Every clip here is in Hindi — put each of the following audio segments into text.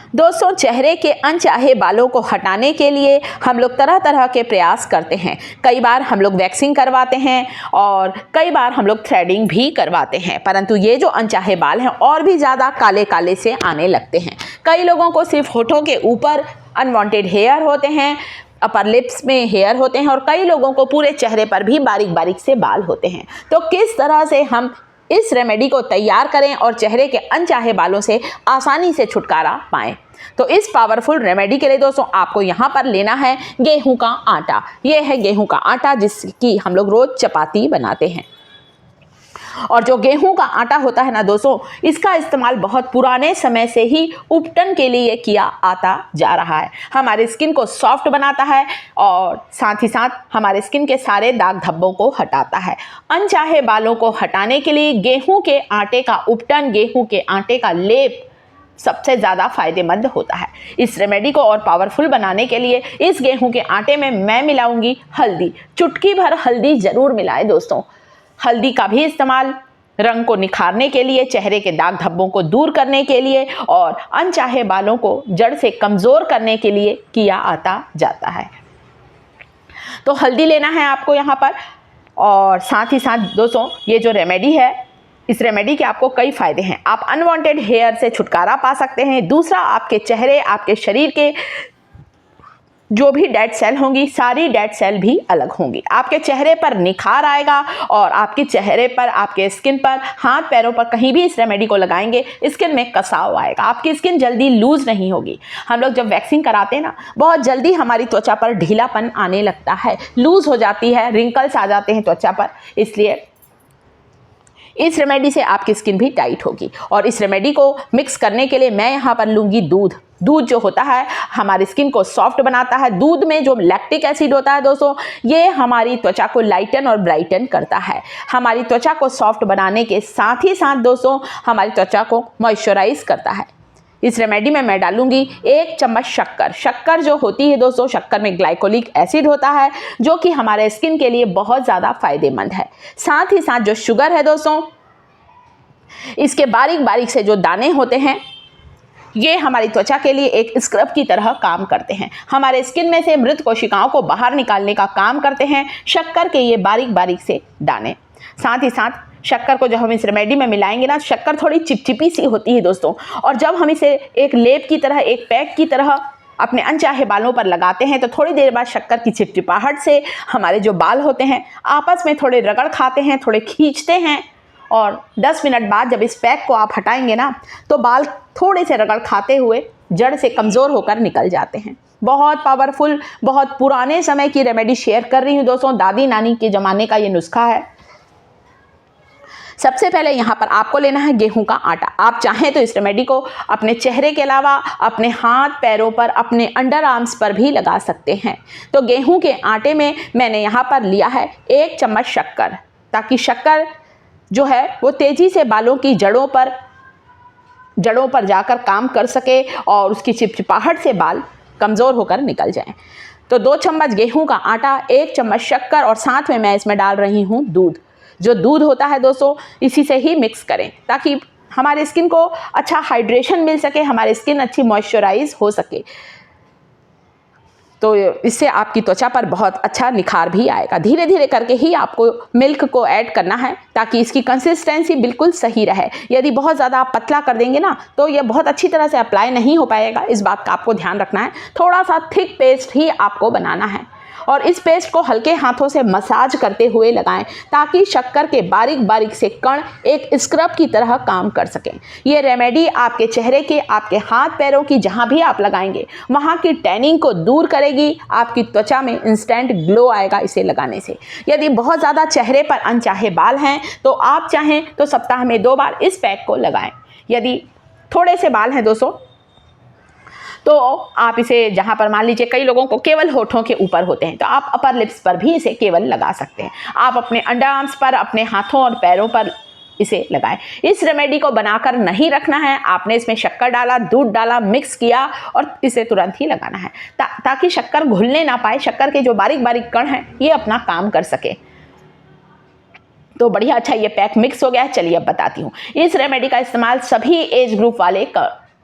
दोस्तों, चेहरे के अनचाहे बालों को हटाने के लिए हम लोग तरह तरह के प्रयास करते हैं। कई बार हम लोग वैक्सिंग करवाते हैं और कई बार हम लोग थ्रेडिंग भी करवाते हैं, परंतु ये जो अनचाहे बाल हैं और भी ज़्यादा काले काले से आने लगते हैं। कई लोगों को सिर्फ होठों के ऊपर अनवांटेड हेयर होते हैं, अपर लिप्स में हेयर होते हैं और कई लोगों को पूरे चेहरे पर भी बारीक बारीक से बाल होते हैं। तो किस तरह से हम इस रेमेडी को तैयार करें और चेहरे के अनचाहे बालों से आसानी से छुटकारा पाएं? तो इस पावरफुल रेमेडी के लिए दोस्तों आपको यहाँ पर लेना है गेहूं का आटा। ये है गेहूं का आटा जिसकी हम लोग रोज चपाती बनाते हैं। और जो गेहूं का आटा होता है ना दोस्तों, इसका इस्तेमाल बहुत पुराने समय से ही उपटन के लिए किया आता जा रहा है। हमारे स्किन को सॉफ्ट बनाता है और साथ ही साथ हमारे स्किन के सारे दाग धब्बों को हटाता है। अनचाहे बालों को हटाने के लिए गेहूं के आटे का उपटन, गेहूं के आटे का लेप सबसे ज़्यादा फायदेमंद होता है। इस रेमेडी को और पावरफुल बनाने के लिए इस गेहूं के आटे में मैं मिलाऊंगी हल्दी। चुटकी भर हल्दी ज़रूर मिलाएं दोस्तों। हल्दी का भी इस्तेमाल रंग को निखारने के लिए, चेहरे के दाग धब्बों को दूर करने के लिए और अनचाहे बालों को जड़ से कमज़ोर करने के लिए किया आता जाता है। तो हल्दी लेना है आपको यहाँ पर। और साथ ही साथ दोस्तों ये जो रेमेडी है, इस रेमेडी के आपको कई फायदे हैं। आप अनवांटेड हेयर से छुटकारा पा सकते हैं। दूसरा, आपके चेहरे, आपके शरीर के जो भी डेड सेल होंगी, सारी डेड सेल भी अलग होंगी। आपके चेहरे पर निखार आएगा और आपके चेहरे पर, आपके स्किन पर, हाथ पैरों पर कहीं भी इस रेमेडी को लगाएंगे स्किन में कसाव आएगा। आपकी स्किन जल्दी लूज नहीं होगी। हम लोग जब वैक्सिंग कराते हैं ना, बहुत जल्दी हमारी त्वचा पर ढीलापन आने लगता है, लूज हो जाती है, रिंकल्स आ जाते हैं त्वचा पर। इसलिए इस रेमेडी से आपकी स्किन भी टाइट होगी। और इस रेमेडी को मिक्स करने के लिए मैं यहाँ पर लूँगी दूध। दूध जो होता है हमारी स्किन को सॉफ्ट बनाता है। दूध में जो लैक्टिक एसिड होता है दोस्तों, ये हमारी त्वचा को लाइटन और ब्राइटन करता है। हमारी त्वचा को सॉफ्ट बनाने के साथ ही साथ दोस्तों हमारी त्वचा को मॉइस्चराइज करता है। इस रेमेडी में मैं डालूंगी 1 चम्मच शक्कर। शक्कर जो होती है दोस्तों, शक्कर में ग्लाइकोलिक एसिड होता है जो कि हमारे स्किन के लिए बहुत ज़्यादा फायदेमंद है। साथ ही साथ जो शुगर है दोस्तों, इसके बारीक बारीक से जो दाने होते हैं, ये हमारी त्वचा के लिए एक स्क्रब की तरह काम करते हैं। हमारे स्किन में से मृत कोशिकाओं को बाहर निकालने का काम करते हैं शक्कर के ये बारीक बारीक से दाने। साथ ही साथ शक्कर को जब हम इस रेमेडी में मिलाएंगे ना, शक्कर थोड़ी चिपचिपी सी होती है दोस्तों, और जब हम इसे एक लेप की तरह, एक पैक की तरह अपने अनचाहे बालों पर लगाते हैं तो थोड़ी देर बाद शक्कर की चिपचिपाहट से हमारे जो बाल होते हैं आपस में थोड़े रगड़ खाते हैं, थोड़े खींचते हैं। और 10 मिनट बाद जब इस पैक को आप हटाएंगे ना, तो बाल थोड़े से रगड़ खाते हुए जड़ से कमज़ोर होकर निकल जाते हैं। बहुत पावरफुल, बहुत पुराने समय की रेमेडी शेयर कर रही हूँ दोस्तों। दादी नानी के ज़माने का ये नुस्खा है। सबसे पहले यहाँ पर आपको लेना है गेहूं का आटा। आप चाहें तो इस रेमेडी को अपने चेहरे के अलावा अपने हाथ पैरों पर, अपने अंडर आर्म्स पर भी लगा सकते हैं। तो गेहूं के आटे में मैंने यहाँ पर लिया है 1 चम्मच शक्कर, ताकि शक्कर जो है वो तेज़ी से बालों की जड़ों पर जाकर काम कर सके और उसकी चिपचिपाहट से बाल कमज़ोर होकर निकल जाएं। तो 2 चम्मच गेहूं का आटा, 1 चम्मच शक्कर और साथ में मैं इसमें डाल रही हूँ दूध। जो दूध होता है दोस्तों, इसी से ही मिक्स करें ताकि हमारे स्किन को अच्छा हाइड्रेशन मिल सके, हमारी स्किन अच्छी मॉइस्चराइज हो सके। तो इससे आपकी त्वचा पर बहुत अच्छा निखार भी आएगा। धीरे धीरे करके ही आपको मिल्क को ऐड करना है ताकि इसकी कंसिस्टेंसी बिल्कुल सही रहे। यदि बहुत ज़्यादा आप पतला कर देंगे ना, तो ये बहुत अच्छी तरह से अप्लाई नहीं हो पाएगा। इस बात का आपको ध्यान रखना है। थोड़ा सा थिक पेस्ट ही आपको बनाना है और इस पेस्ट को हल्के हाथों से मसाज करते हुए लगाएं ताकि शक्कर के बारीक बारीक से कण एक स्क्रब की तरह काम कर सकें। ये रेमेडी आपके चेहरे के, आपके हाथ पैरों की जहां भी आप लगाएंगे वहां की टैनिंग को दूर करेगी। आपकी त्वचा में इंस्टेंट ग्लो आएगा इसे लगाने से। यदि बहुत ज़्यादा चेहरे पर अनचाहे बाल हैं तो आप चाहें तो सप्ताह में 2 बार इस पैक को लगाएं। यदि थोड़े से बाल हैं दोस्तों, तो आप इसे, जहाँ पर मान लीजिए कई लोगों को केवल होठों के ऊपर होते हैं, तो आप अपर लिप्स पर भी इसे केवल लगा सकते हैं। आप अपने अंडर आर्म्स पर, अपने हाथों और पैरों पर इसे लगाएं। इस रेमेडी को बनाकर नहीं रखना है। आपने इसमें शक्कर डाला, दूध डाला, मिक्स किया और इसे तुरंत ही लगाना है ताकि शक्कर घुलने ना पाए। शक्कर के जो बारीक बारीक कण हैं ये अपना काम कर सके। तो बढ़िया, अच्छा ये पैक मिक्स हो गया है। चलिए अब बताती हूँ। इस रेमेडी का इस्तेमाल सभी एज ग्रुप वाले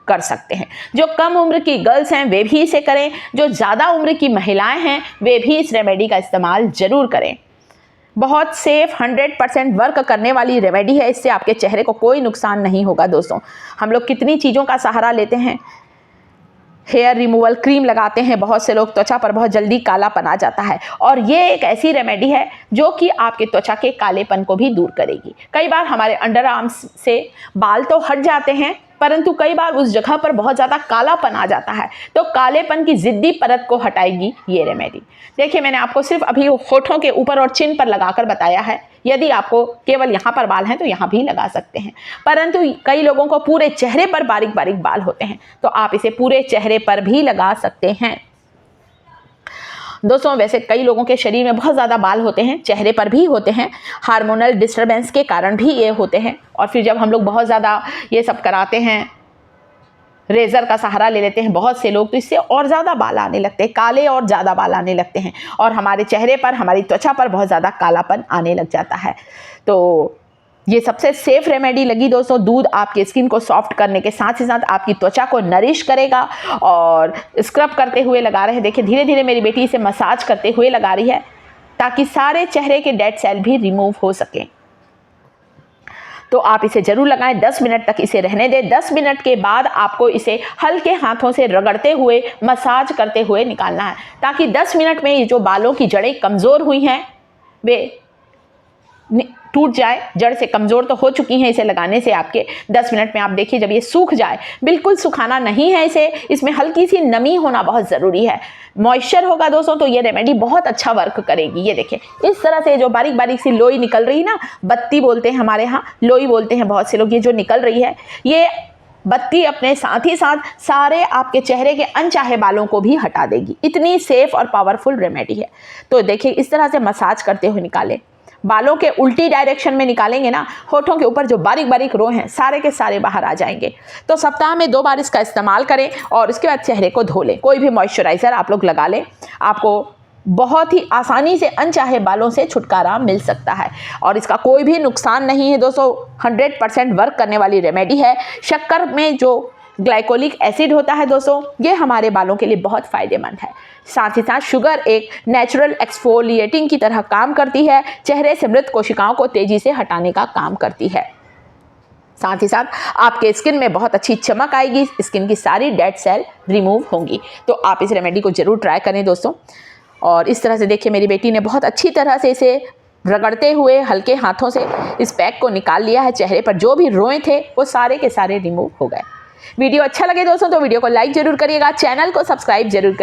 कर सकते हैं। जो कम उम्र की गर्ल्स हैं वे भी इसे करें, जो ज़्यादा उम्र की महिलाएं हैं वे भी इस रेमेडी का इस्तेमाल ज़रूर करें। बहुत सेफ 100% वर्क करने वाली रेमेडी है। इससे आपके चेहरे को कोई नुकसान नहीं होगा दोस्तों। हम लोग कितनी चीज़ों का सहारा लेते हैं, हेयर रिमूवल क्रीम लगाते हैं, बहुत से लोग त्वचा पर बहुत जल्दी कालापन आ जाता है, और ये एक ऐसी रेमेडी है जो कि आपके त्वचा के कालेपन को भी दूर करेगी। कई बार हमारे अंडर आर्म्स से बाल तो हट जाते हैं, परंतु कई बार उस जगह पर बहुत ज़्यादा कालापन आ जाता है, तो कालेपन की ज़िद्दी परत को हटाएगी ये रेमेडी। देखिए, मैंने आपको सिर्फ अभी होठों के ऊपर और चिन पर लगाकर बताया है। यदि आपको केवल यहाँ पर बाल हैं तो यहाँ भी लगा सकते हैं, परंतु कई लोगों को पूरे चेहरे पर बारीक बारीक बाल होते हैं, तो आप इसे पूरे चेहरे पर भी लगा सकते हैं। दोस्तों, वैसे कई लोगों के शरीर में बहुत ज़्यादा बाल होते हैं, चेहरे पर भी होते हैं, हार्मोनल डिस्टर्बेंस के कारण भी ये होते हैं, और फिर जब हम लोग बहुत ज़्यादा ये सब कराते हैं, रेज़र का सहारा ले लेते हैं बहुत से लोग, तो इससे और ज़्यादा बाल आने लगते हैं, काले और ज़्यादा बाल आने लगते हैं, और हमारे चेहरे पर, हमारी त्वचा पर बहुत ज़्यादा कालापन आने लग जाता है। तो ये सबसे सेफ रेमेडी लगी दोस्तों। दूध आपके स्किन को सॉफ्ट करने के साथ ही साथ आपकी त्वचा को नरिश करेगा, और स्क्रब करते हुए लगा रहे हैं। देखिए, धीरे धीरे मेरी बेटी इसे मसाज करते हुए लगा रही है, ताकि सारे चेहरे के डेड सेल भी रिमूव हो सकें। तो आप इसे ज़रूर लगाएं, 10 मिनट तक इसे रहने दें। 10 मिनट के बाद आपको इसे हल्के हाथों से रगड़ते हुए, मसाज करते हुए निकालना है, ताकि 10 मिनट में ये जो बालों की जड़ें कमज़ोर हुई हैं वे टूट जाए। जड़ से कमज़ोर तो हो चुकी हैं इसे लगाने से आपके। 10 मिनट में आप देखिए, जब ये सूख जाए, बिल्कुल सुखाना नहीं है इसे, इसमें हल्की सी नमी होना बहुत ज़रूरी है। मॉइस्चर होगा दोस्तों तो ये रेमेडी बहुत अच्छा वर्क करेगी। ये देखिए, इस तरह से जो बारीक बारीक सी लोई निकल रही ना, बत्ती बोलते हैं हमारे यहाँ, लोई बोलते हैं बहुत से लोग, ये जो निकल रही है, ये बत्ती अपने साथ ही साथ सारे आपके चेहरे के अनचाहे बालों को भी हटा देगी। इतनी सेफ और पावरफुल रेमेडी है। तो देखिए, इस तरह से मसाज करते हुए निकालें। बालों के उल्टी डायरेक्शन में निकालेंगे ना, होठों के ऊपर जो बारीक बारीक रो हैं सारे के सारे बाहर आ जाएंगे। तो सप्ताह में 2 बार इसका इस्तेमाल करें, और उसके बाद चेहरे को धो लें। कोई भी मॉइस्चराइज़र आप लोग लगा लें, आपको बहुत ही आसानी से अनचाहे बालों से छुटकारा मिल सकता है, और इसका कोई भी नुकसान नहीं है दोस्तों। 100% वर्क करने वाली रेमेडी है। शक्कर में जो ग्लाइकोलिक एसिड होता है दोस्तों, ये हमारे बालों के लिए बहुत फ़ायदेमंद है। साथ ही साथ शुगर एक नेचुरल एक्सफोलिएटिंग की तरह काम करती है, चेहरे से मृत कोशिकाओं को तेज़ी से हटाने का काम करती है। साथ ही साथ आपके स्किन में बहुत अच्छी चमक आएगी, स्किन की सारी डेड सेल रिमूव होंगी। तो आप इस रेमेडी को ज़रूर ट्राई करें दोस्तों। और इस तरह से देखिए, मेरी बेटी ने बहुत अच्छी तरह से इसे रगड़ते हुए हल्के हाथों से इस पैक को निकाल लिया है। चेहरे पर जो भी रोए थे वो सारे के सारे रिमूव हो गए। वीडियो अच्छा लगे दोस्तों तो वीडियो को लाइक जरूर करिएगा, चैनल को सब्सक्राइब जरूर करिएगा।